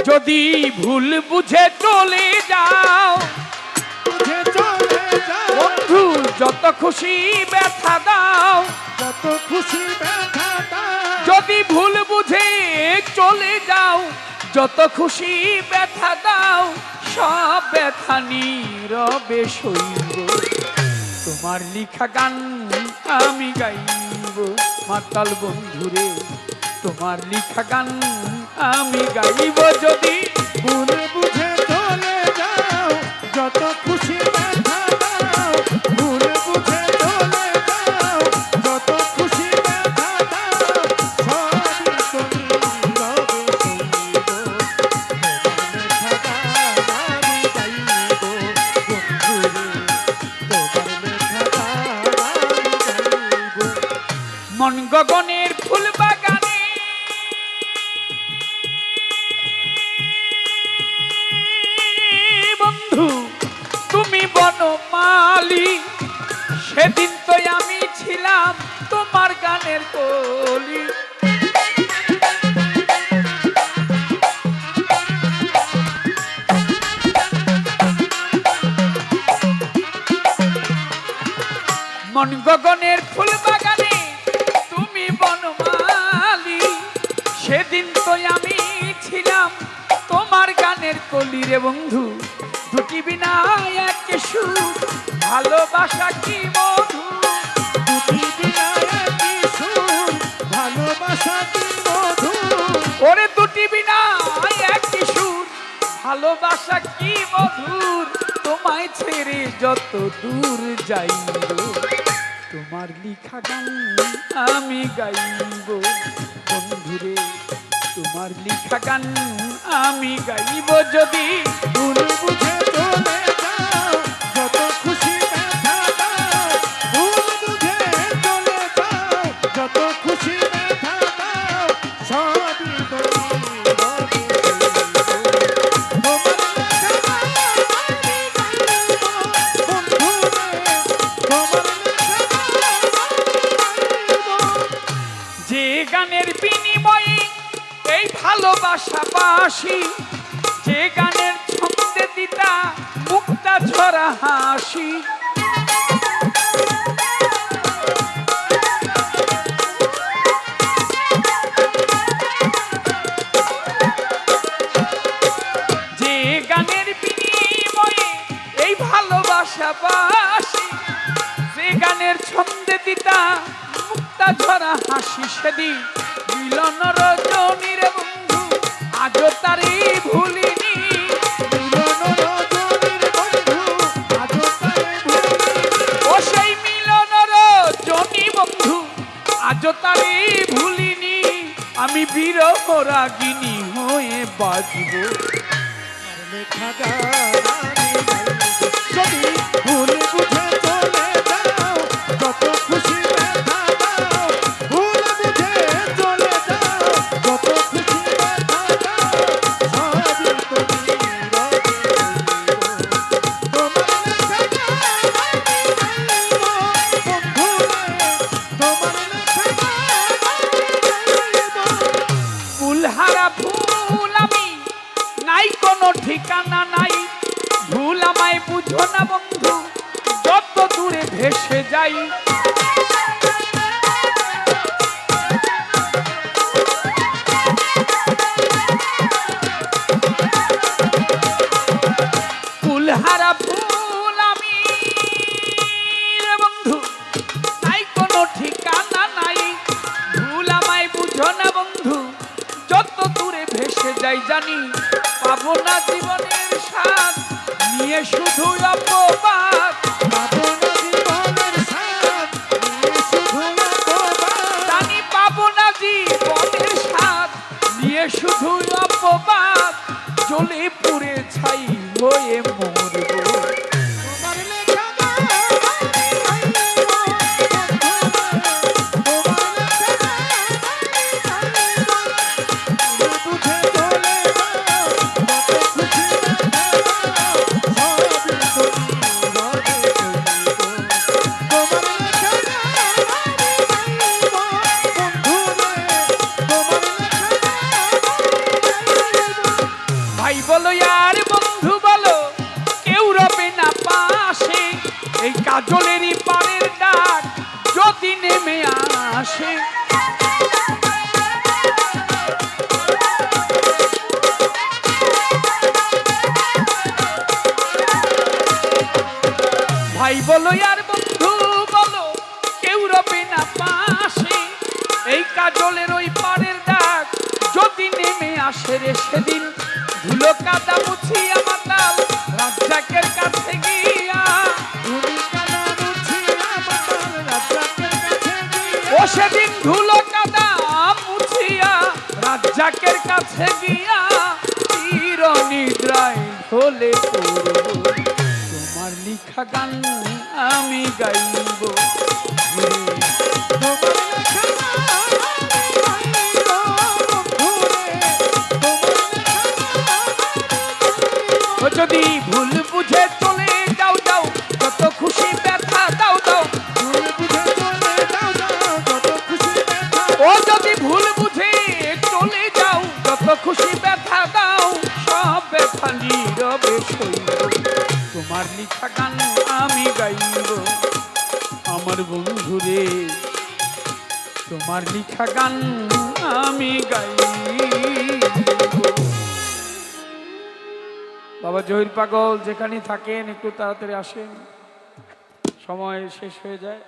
যদি ভুল বুঝে চলে যাও বন্ধু, যত খুশি ব্যথা দাও, যত খুশি ব্যথা দাও, যদি ভুল বুঝে চলে যাও, যত খুশি ব্যথা দাও, সব ব্যথা নীরবে সইব। তোমার লিখা গান আমি গাইব মাতাল বন্ধুরে, তোমার লিখা গান আমি গাইব। যদি ভুল বুঝে চলে যাও, যত খুশি ব্যথা দাও, ভুল বুঝে চলে যাও, যত খুশি ব্যথা দাও, সবই তো নীরবে সইব। তোমার লেখা গান আমি গাইব বন্ধুরে, তোমার লেখা গান আমি গাইব। মন গগনের ফুল বাগানে বন্ধু তুমি বনমালী, সেদিন তো আমি ছিলাম তোমার গানের কলি। মন গগনের ফুল বাগানে তুমি বনমালী, সেদিন তো আমি ছিলাম তোমার গানের কলি রে বন্ধু। দুটি বিনা এক সুর, ভালোবাসা কি মধু, দুটি বিনা একই সুর, ভালোবাসা কি মধু। ওরে দুটি বিনা এক সুর, ভালোবাসা কি মধুর। তোমায় ছেড়ে যত দূর যাইব, তোমার লিখা গান আমি গাইব বন্ধুরে, তোমার লিখা গান আমি গাইব। যদি ভুল বুঝে চলে যাও, যত খুশি ব্যথা দাও, ভুল বুঝে চলে যাও, যত খুশি ব্যথা দাও, সবই তো নীরবে সইব। তোমার লেখা গান আমি গাইব বন্ধুরে, তোমার লেখা গান আমি গাইব। যে গানের বিনিময়ে এই ভালোবাসা বাসি, যে গানের ছন্দে দিতা মুক্তা ঝরা হাসি, যে গানের বিনিময়ে এই ভালোবাসা বাসি, যে গানের ছন্দে দিতা মুক্তা ঝরা হাসি, সেদিন মিলন রজনীর বন্ধু আজও তারে ভুলিনি। মিলন রজনীর বন্ধু, আজও তারে ভুলিনি। ও সেই মিলন রজনী বন্ধু আজও তারে ভুলিনি। আমি বিরহ রাগিনী হয়ে বাজব, তোমার লেখা গান আমি গাইব। যদি ভুল বুঝে চলে যাও, যত খুশি ব্যথা দাও, ভুল বুঝে চলে যাও, যত খুশি ব্যথা দাও, সবই তো নীরবে সইব। তোমার লেখা গান আমি গাইব বন্ধুরে, তোমার লেখা গান আমি গাইব। ফুলহারা ফুল আমি, নাই কোনো ঠিকানা নাই, ভুল আমায় বুঝো না বন্ধু, যত দূরে ভেসে যাই। ফুলহারা ফুল আমি রে বন্ধু, নাই কোনো ঠিকানা নাই, ভুল আমায় বুঝো না বন্ধু, যত দূরে ভেসে যাই। জানি পাবো না জীবনের স্বাদ, নিয়ে শুধু অপবাদ, পাবো না জীবনের স্বাদ, নিয়ে শুধু অপবাদ। জানি পাবো না জীবনের স্বাদ, নিয়ে শুধু অপবাদ, জ্বলে পুড়ে ছাই হয়ে মরবো। তোমার লেখা গান আমি গাইব বন্ধুরে, তোমার লেখা গান আমি গাইব। ভুল বুঝে চলে যাও, যত খুশি ব্যথা দাও, সবই তো নীরবে সইব। তোমার লেখা গান আমি গাইব বন্ধুরে, তোমার লেখা গান আমি গাইব। বলো আর বন্ধু বলো কেউ রবে না পাশে, এই কাজলেরই পারের ডাক যদি নেমে আসে। ভাই বলো আর বন্ধু বলো কেউ রবে না পাশে, এই কাজলের ওই পারের ডাক যদি নেমে আসে রে সেদিন ধুলো কাদা মুছিয়া মাতাল রাজ্জাকের কাছে গিয়া। ও সেদিন ধুলো কাদা মুছিয়া রাজ্জাকের কাছে গিয়া চির নিদ্রায় ঢলে পড়ব, তোমার লিখা গান আমি গাইব। ও যদি ভুল বুঝে চলে যাও যাও যত খুশি ব্যথা দাও দাও, ও যদি ভুল বুঝে চলে যাও যত খুশি ব্যথা দাও, সব ব্যথা নীরবে সইব, তোমার লিখা গান আমি গাইব। আমার বন্ধুরে তোমার লিখা গান আমি গাইব। বাবা জহির পাগল যেখানে থাকেন একটু তাড়াতাড়ি আসেন, সময় শেষ হয়ে যায়।